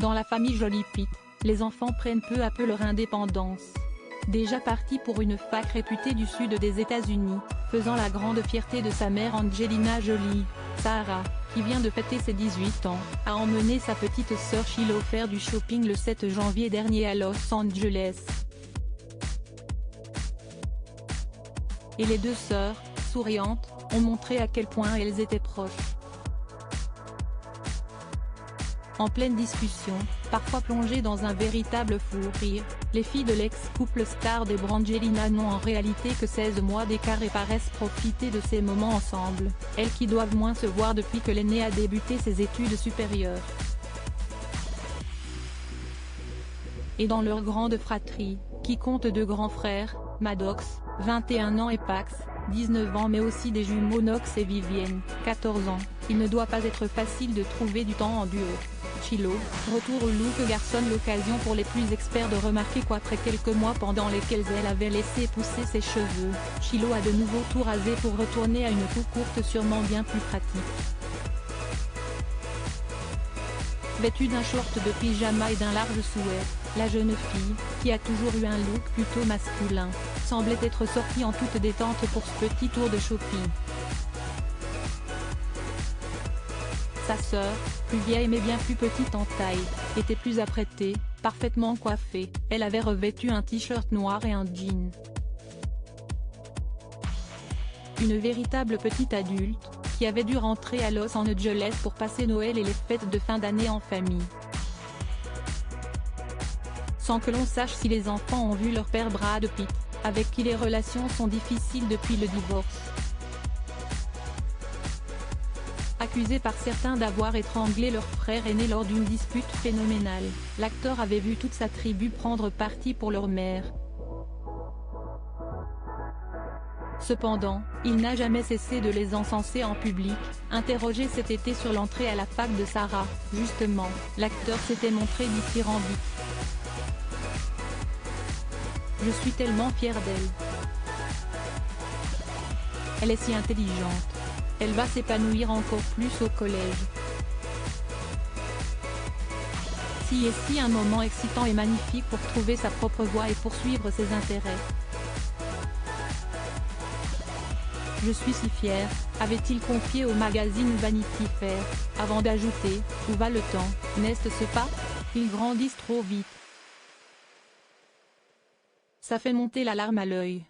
Dans la famille Jolie-Pitt, les enfants prennent peu à peu leur indépendance. Déjà partie pour une fac réputée du sud des États-Unis, faisant la grande fierté de sa mère Angelina Jolie, Sarah, qui vient de fêter ses 18 ans, a emmené sa petite sœur Shiloh faire du shopping le 7 janvier dernier à Los Angeles. Et les deux sœurs, souriantes, ont montré à quel point elles étaient proches. En pleine discussion, parfois plongées dans un véritable fou rire, les filles de l'ex-couple star des Brangelina n'ont en réalité que 16 mois d'écart et paraissent profiter de ces moments ensemble, elles qui doivent moins se voir depuis que l'aînée a débuté ses études supérieures. Et dans leur grande fratrie, qui compte deux grands frères, Maddox, 21 ans et Pax, 19 ans mais aussi des jumeaux Knox et Vivienne, 14 ans, il ne doit pas être facile de trouver du temps en duo. Shiloh, retour au look garçonne l'occasion pour les plus experts de remarquer qu'après quelques mois pendant lesquels elle avait laissé pousser ses cheveux, Shiloh a de nouveau tout rasé pour retourner à une coupe courte sûrement bien plus pratique. Vêtue d'un short de pyjama et d'un large sweat, la jeune fille, qui a toujours eu un look plutôt masculin, semblait être sortie en toute détente pour ce petit tour de shopping. Sa sœur, plus vieille mais bien plus petite en taille, était plus apprêtée, parfaitement coiffée, elle avait revêtu un t-shirt noir et un jean. Une véritable petite adulte, qui avait dû rentrer à Los Angeles pour passer Noël et les fêtes de fin d'année en famille. Sans que l'on sache si les enfants ont vu leur père Brad Pitt, avec qui les relations sont difficiles depuis le divorce. Accusé par certains d'avoir étranglé leur frère aîné lors d'une dispute phénoménale, l'acteur avait vu toute sa tribu prendre parti pour leur mère. Cependant, il n'a jamais cessé de les encenser en public. Interrogé cet été sur l'entrée à la fac de Sarah, justement, l'acteur s'était montré dithyrambique. « Je suis tellement fier d'elle. Elle est si intelligente. Elle va s'épanouir encore plus au collège. Si un moment excitant et magnifique pour trouver sa propre voie et poursuivre ses intérêts. Je suis si fier, avait-il confié au magazine Vanity Fair, avant d'ajouter, où va le temps, n'est-ce pas? Ils grandissent trop vite. Ça fait monter la larme à l'œil.